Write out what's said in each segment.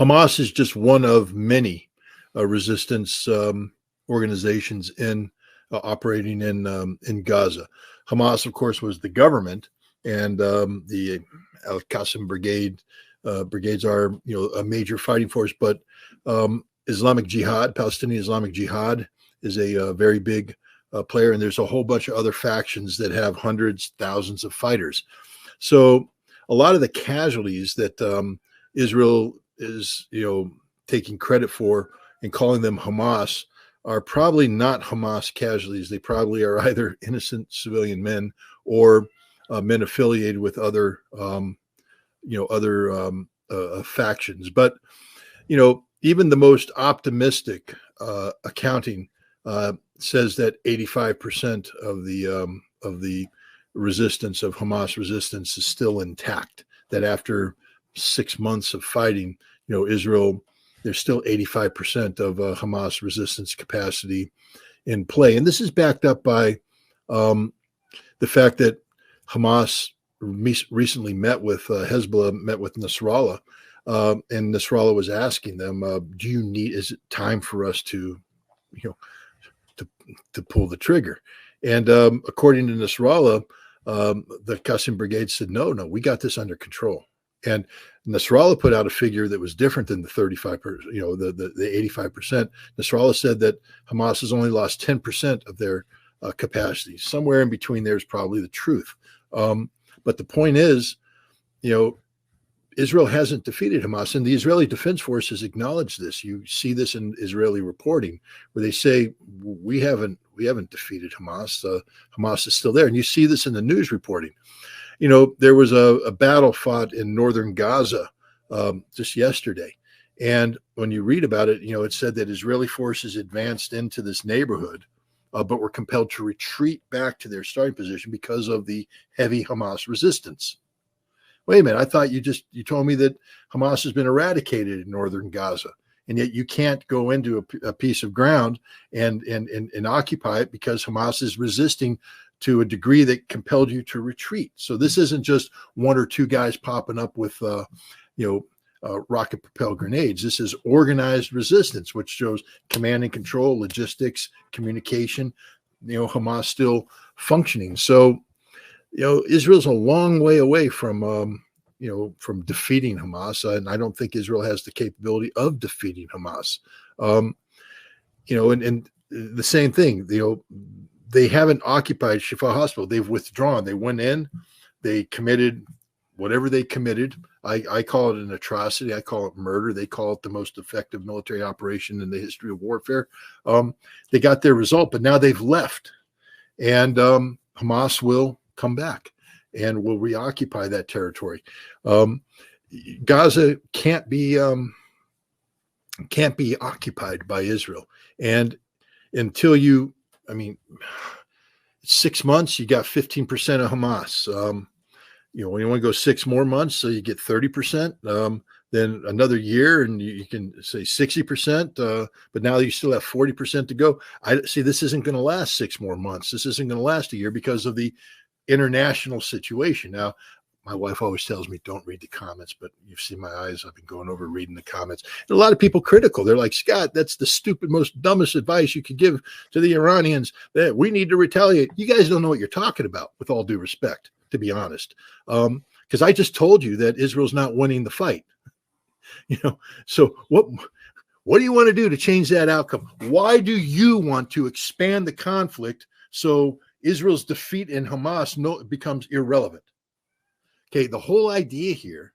Hamas is just one of many resistance organizations in operating in Gaza. Hamas, of course, was the government, and the Al Qassam brigades are a major fighting force. But Islamic Jihad, Palestinian Islamic Jihad, is a very big player, and there's a whole bunch of other factions that have hundreds, thousands of fighters. So a lot of the casualties that Israel is taking credit for and calling them Hamas are probably not Hamas casualties. They probably are either innocent civilian men or men affiliated with other factions. But even the most optimistic accounting says that 85% of the resistance of Hamas resistance is still intact. That after 6 months of fighting, Israel, there's still 85% of Hamas resistance capacity in play. And this is backed up by the fact that Hamas recently met with Hezbollah, met with Nasrallah, and Nasrallah was asking them, is it time for us to pull the trigger? And according to Nasrallah, the Qassam brigade said, no, we got this under control. And Nasrallah put out a figure that was different than the 35%, the 85%. Nasrallah said that Hamas has only lost 10% of their capacity. Somewhere in between there is probably the truth. But the point is, Israel hasn't defeated Hamas, and the Israeli Defense Forces acknowledge this. You see this in Israeli reporting, where they say we haven't defeated Hamas. Hamas is still there, and you see this in the news reporting. There was a battle fought in northern Gaza just yesterday, and when you read about it, it said that Israeli forces advanced into this neighborhood, but were compelled to retreat back to their starting position because of the heavy Hamas resistance. Wait a minute, I thought you told me that Hamas has been eradicated in northern Gaza, and yet you can't go into a piece of ground and occupy it because Hamas is resisting to a degree that compelled you to retreat. So this isn't just one or two guys popping up with rocket propelled grenades. This is organized resistance, which shows command and control, logistics, communication, Hamas still functioning. So Israel's a long way away from defeating Hamas, and I don't think Israel has the capability of defeating Hamas. And the same thing, they haven't occupied Shifa Hospital. They've withdrawn. They went in, they committed whatever they committed. I call it an atrocity. I call it murder. They call it the most effective military operation in the history of warfare. They got their result, but now they've left, and Hamas will come back and will reoccupy that territory. Gaza can't be occupied by Israel, and until 6 months, you got 15% of Hamas. When you want to go 6 more months, so you get 30%. Then another year, and you can say 60%. But now you still have 40% to go. I see this isn't going to last 6 more months. This isn't going to last a year because of the international situation. Now, my wife always tells me, don't read the comments, but you've seen my eyes. I've been going over reading the comments. And a lot of people critical. They're like, Scott, that's the stupid, most dumbest advice you could give to the Iranians, that we need to retaliate. You guys don't know what you're talking about, with all due respect, to be honest. Because I just told you that Israel's not winning the fight. So what do you want to do to change that outcome? Why do you want to expand the conflict so Israel's defeat in Hamas becomes irrelevant? Okay, the whole idea here,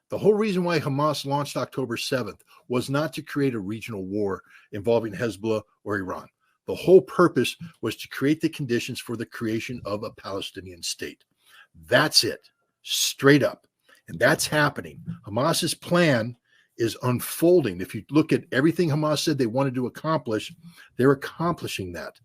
the whole reason why Hamas launched October 7th was not to create a regional war involving Hezbollah or Iran. The whole purpose was to create the conditions for the creation of a Palestinian state. That's it, straight up. And that's happening. Hamas's plan is unfolding. If you look at everything Hamas said they wanted to accomplish, they're accomplishing that.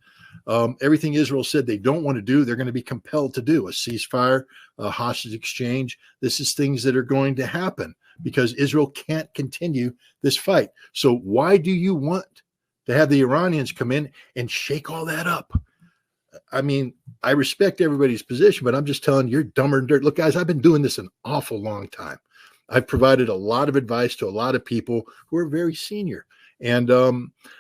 Everything Israel said they don't want to do, they're going to be compelled to do. A ceasefire, a hostage exchange. This is things that are going to happen because Israel can't continue this fight. So why do you want to have the Iranians come in and shake all that up? I mean, I respect everybody's position, but I'm just telling you, you're dumber than dirt. Look, guys, I've been doing this an awful long time. I've provided a lot of advice to a lot of people who are very senior. And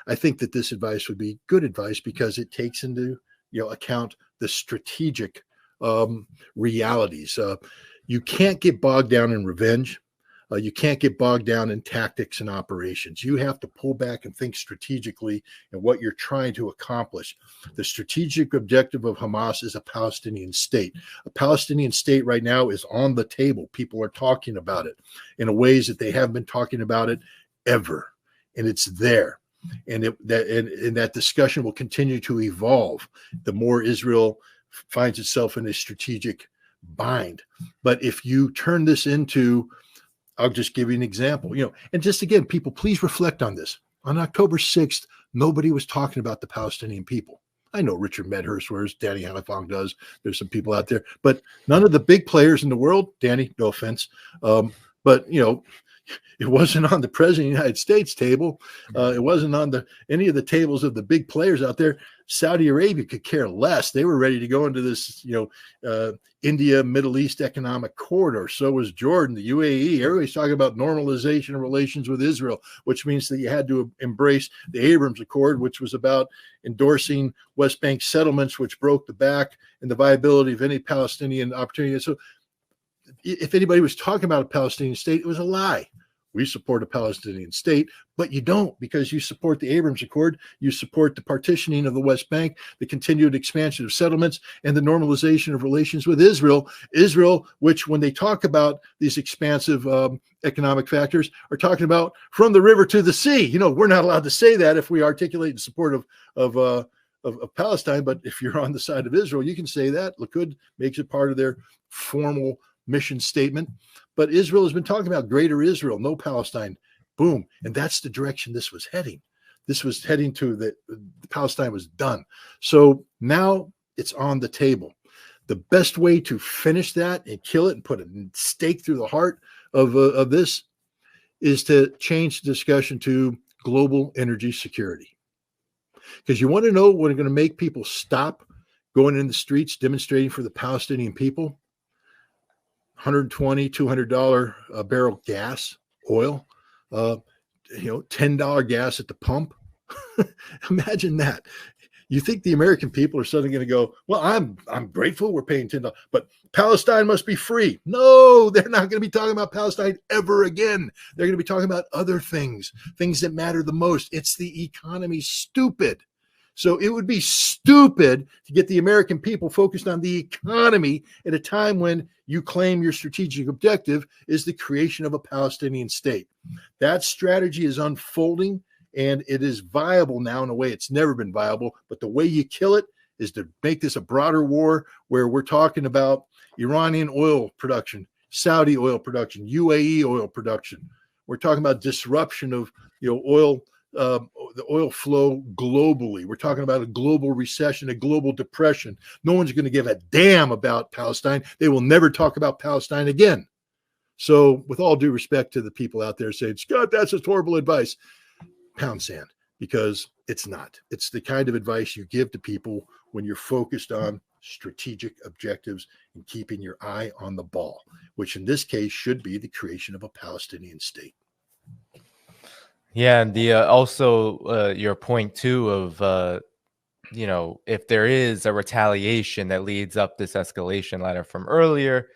I think that this advice would be good advice because it takes into account the strategic realities. You can't get bogged down in revenge. You can't get bogged down in tactics and operations. You have to pull back and think strategically in what you're trying to accomplish. The strategic objective of Hamas is a Palestinian state. A Palestinian state right now is on the table. People are talking about it in ways that they haven't been talking about it ever. And it's there. And that discussion will continue to evolve the more Israel finds itself in a strategic bind. But if you turn this into, I'll just give you an example, and just again, people, please reflect on this. On October 6th, nobody was talking about the Palestinian people. I know Richard Medhurst wears, Danny Hannafong does. There's some people out there, but none of the big players in the world, Danny, no offense, but it wasn't on the president of the United States table. It wasn't on any of the tables of the big players out there. Saudi Arabia could care less. They were ready to go into this, India, Middle East economic corridor. So was Jordan, the UAE. Everybody's talking about normalization of relations with Israel, which means that you had to embrace the Abrams Accord, which was about endorsing West Bank settlements, which broke the back and the viability of any Palestinian opportunity. So if anybody was talking about a Palestinian state, it was a lie. We support a Palestinian state, but you don't, because you support the Abrams Accord, you support the partitioning of the West Bank, the continued expansion of settlements, and the normalization of relations with Israel. Israel, which when they talk about these expansive economic factors, are talking about from the river to the sea. We're not allowed to say that if we articulate in support of Palestine, but if you're on the side of Israel, you can say that. Likud makes it part of their formal mission statement. But Israel has been talking about greater Israel, no Palestine, boom. And that's the direction this was heading. This was heading to the Palestine was done. So now it's on the table. The best way to finish that and kill it and put a stake through the heart of this is to change the discussion to global energy security. Because you want to know what are going to make people stop going in the streets demonstrating for the Palestinian people? $120, $200 a barrel gas, oil, $10 gas at the pump. Imagine that. You think the American people are suddenly going to go, well, I'm grateful we're paying $10, but Palestine must be free. No, they're not going to be talking about Palestine ever again. They're going to be talking about other things that matter the most. It's the economy, stupid. So it would be stupid to get the American people focused on the economy at a time when you claim your strategic objective is the creation of a Palestinian state. That strategy is unfolding, and it is viable now in a way it's never been viable. But the way you kill it is to make this a broader war where we're talking about Iranian oil production, Saudi oil production, UAE oil production. We're talking about disruption of oil. The oil flow globally. We're talking about a global recession, a global depression. No one's going to give a damn about Palestine. They will never talk about Palestine again. So with all due respect to the people out there saying, Scott, that's just horrible advice, pound sand, because it's not. It's the kind of advice you give to people when you're focused on strategic objectives and keeping your eye on the ball, which in this case should be the creation of a Palestinian state. Yeah, and the also your point too of if there is a retaliation that leads up this escalation ladder from earlier,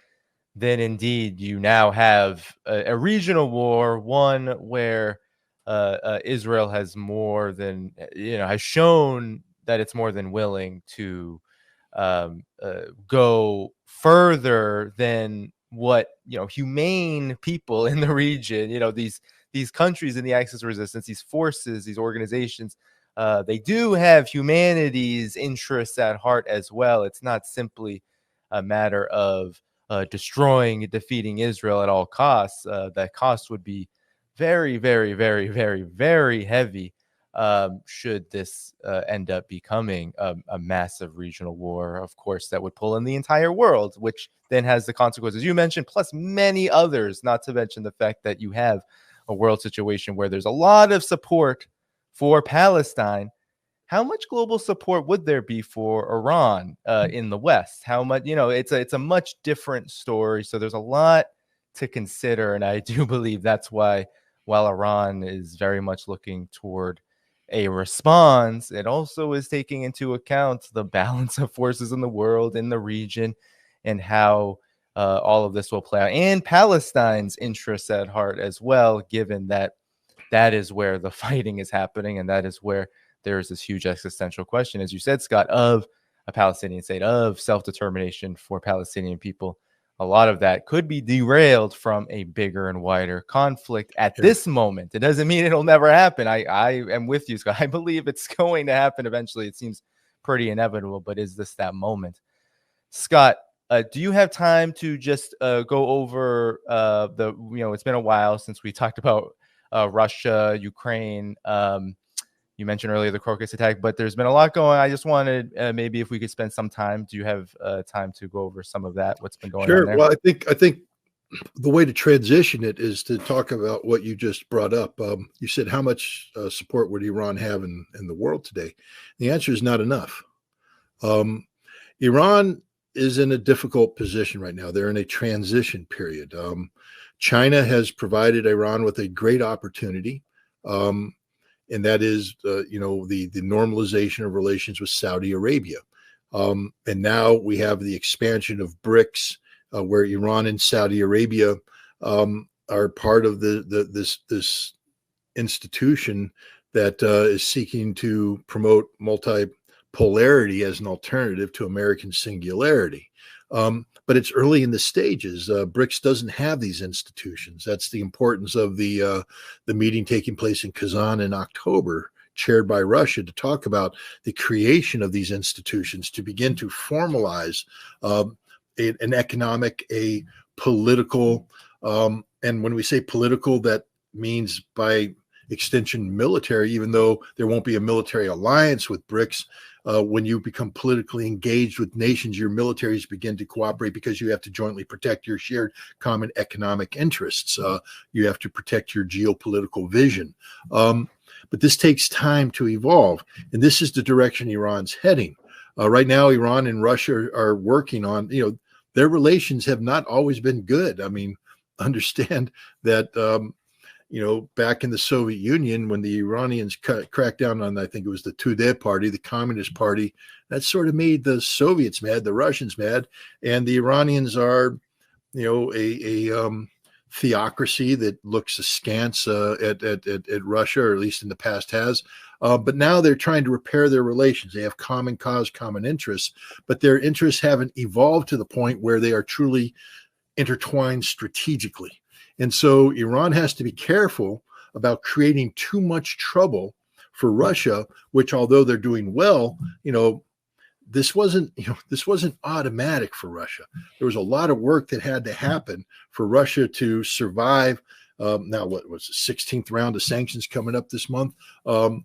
then indeed you now have a regional war, one where Israel has more than has shown that it's more than willing to go further than what humane people in the region, these countries in the Axis of Resistance, these forces, these organizations, they do have humanity's interests at heart as well. It's not simply a matter of destroying, defeating Israel at all costs. That cost would be very, very, very, very, very heavy should this end up becoming a massive regional war. Of course, that would pull in the entire world, which then has the consequences you mentioned, plus many others, not to mention the fact that you have a world situation where there's a lot of support for Palestine. How much global support would there be for Iran in the West? How much, it's a much different story. So there's a lot to consider. And I do believe that's why, while Iran is very much looking toward a response, it also is taking into account the balance of forces in the world, in the region, and how all of this will play out, and Palestine's interests at heart as well, given that that is where the fighting is happening, and that is where there is this huge existential question, as you said, Scott, of a Palestinian state, of self-determination for Palestinian people. A lot of that could be derailed from a bigger and wider conflict at this moment. It doesn't mean it'll never happen. I am with you, Scott. I believe it's going to happen eventually. It seems pretty inevitable, but is this that moment? Scott, do you have time to just go over it's been a while since we talked about Russia, Ukraine. You mentioned earlier the Crocus attack, but there's been a lot going on. I just wanted maybe if we could spend some time. Do you have time to go over some of that? What's been going on there? Well, I think the way to transition it is to talk about what you just brought up. You said how much support would Iran have in the world today? The answer is not enough. Iran is in a difficult position right now. They're in a transition period. China has provided Iran with a great opportunity, and that is, the normalization of relations with Saudi Arabia. And now we have the expansion of BRICS, where Iran and Saudi Arabia are part of this institution that is seeking to promote multipolarity as an alternative to American singularity. But it's early in the stages. BRICS doesn't have these institutions. That's the importance of the meeting taking place in Kazan in October, chaired by Russia, to talk about the creation of these institutions to begin to formalize an economic, a political, and when we say political, that means by extension military, even though there won't be a military alliance with BRICS. When you become politically engaged with nations, your militaries begin to cooperate because you have to jointly protect your shared common economic interests. You have to protect your geopolitical vision. But this takes time to evolve. And this is the direction Iran's heading. Right now, Iran and Russia are working on, their relations have not always been good. I mean, understand that, back in the Soviet Union, when the Iranians cracked down on, I think it was the Tudeh party, the Communist Party, that sort of made the Soviets mad, the Russians mad, and the Iranians are, a theocracy that looks askance at Russia, or at least in the past has. But now they're trying to repair their relations. They have common cause, common interests, but their interests haven't evolved to the point where they are truly intertwined strategically. And so Iran has to be careful about creating too much trouble for Russia, which, although they're doing well, this wasn't automatic for Russia. There was a lot of work that had to happen for Russia to survive. Now, what was the 16th round of sanctions coming up this month? Vladimir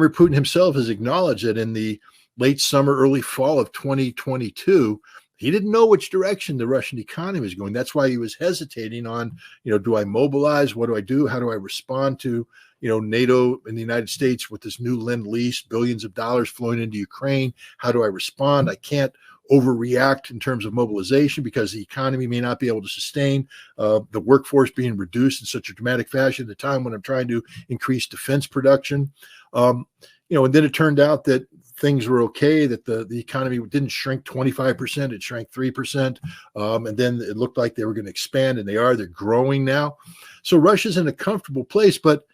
Putin himself has acknowledged that in the late summer, early fall of 2022, he didn't know which direction the Russian economy was going. That's why he was hesitating on, do I mobilize? What do I do? How do I respond to, NATO and the United States with this new Lend-Lease, billions of dollars flowing into Ukraine? How do I respond? I can't overreact in terms of mobilization because the economy may not be able to sustain the workforce being reduced in such a dramatic fashion at a time when I'm trying to increase defense production. And then it turned out that things were okay, that the economy didn't shrink 25%, it shrank 3%. And then it looked like they were going to expand, and they're growing now. So Russia's in a comfortable place, but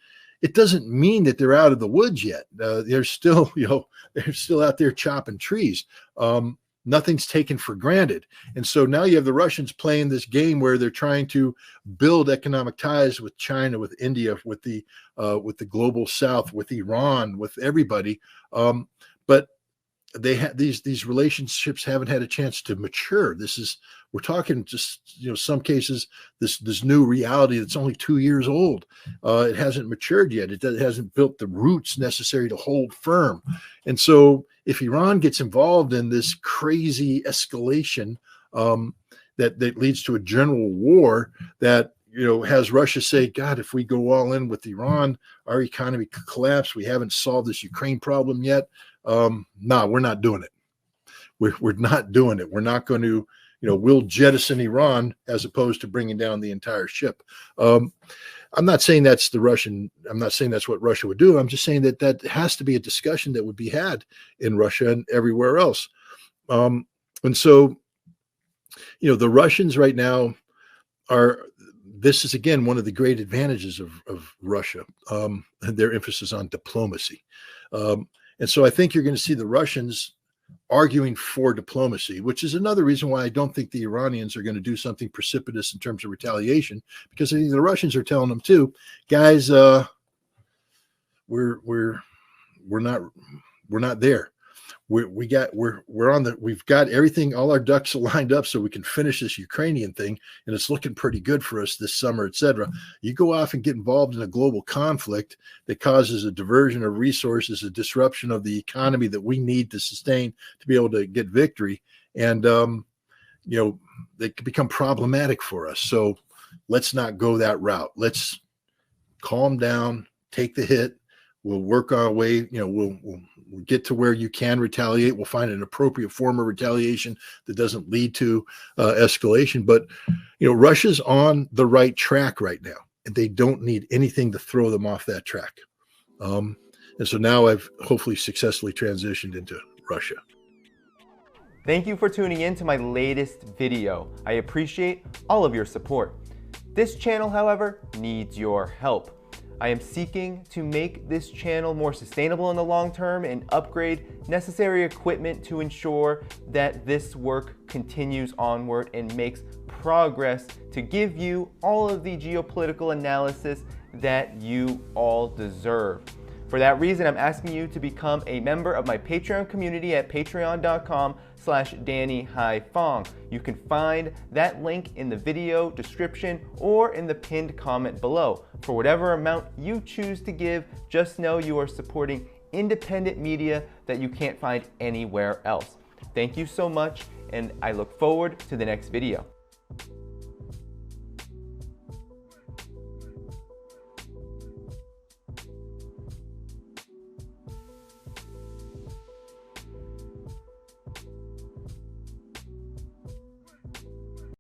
it doesn't mean that they're out of the woods yet. They're still, they're still out there chopping trees. Nothing's taken for granted. And so now you have the Russians playing this game where they're trying to build economic ties with China, with India, with the global South, with Iran, with everybody. But they have these relationships haven't had a chance to mature. We're talking just, some cases, this new reality that's only 2 years old. It hasn't matured yet. It hasn't built the roots necessary to hold firm. And so if Iran gets involved in this crazy escalation that leads to a general war that, has Russia say, God, if we go all in with Iran, our economy could collapse. We haven't solved this Ukraine problem yet. No, we're not doing it. We're not doing it. We're not going to, we'll jettison Iran as opposed to bringing down the entire ship. I'm not saying that's I'm not saying that's what Russia would do. I'm just saying that that has to be a discussion that would be had in Russia and everywhere else. And so, the Russians right now this is again one of the great advantages of Russia, and their emphasis on diplomacy. And so I think you're going to see the Russians arguing for diplomacy, which is another reason why I don't think the Iranians are going to do something precipitous in terms of retaliation, because I think the Russians are telling them too, guys, we're not there. We've got everything, all our ducks lined up so we can finish this Ukrainian thing, and it's looking pretty good for us this summer, etc. You go off and get involved in a global conflict that causes a diversion of resources, a disruption of the economy that we need to sustain to be able to get victory, and they can become problematic for us. So let's not go that route. Let's calm down, take the hit. We'll work our way, we'll get to where you can retaliate. We'll find an appropriate form of retaliation that doesn't lead to escalation. But, Russia's on the right track right now, and they don't need anything to throw them off that track. And so now I've hopefully successfully transitioned into Russia. Thank you for tuning in to my latest video. I appreciate all of your support. This channel, however, needs your help. I am seeking to make this channel more sustainable in the long term and upgrade necessary equipment to ensure that this work continues onward and makes progress to give you all of the geopolitical analysis that you all deserve. For that reason, I'm asking you to become a member of my Patreon community at patreon.com/DannyHaiFong. You can find that link in the video description or in the pinned comment below. For whatever amount you choose to give, just know you are supporting independent media that you can't find anywhere else. Thank you so much, and I look forward to the next video.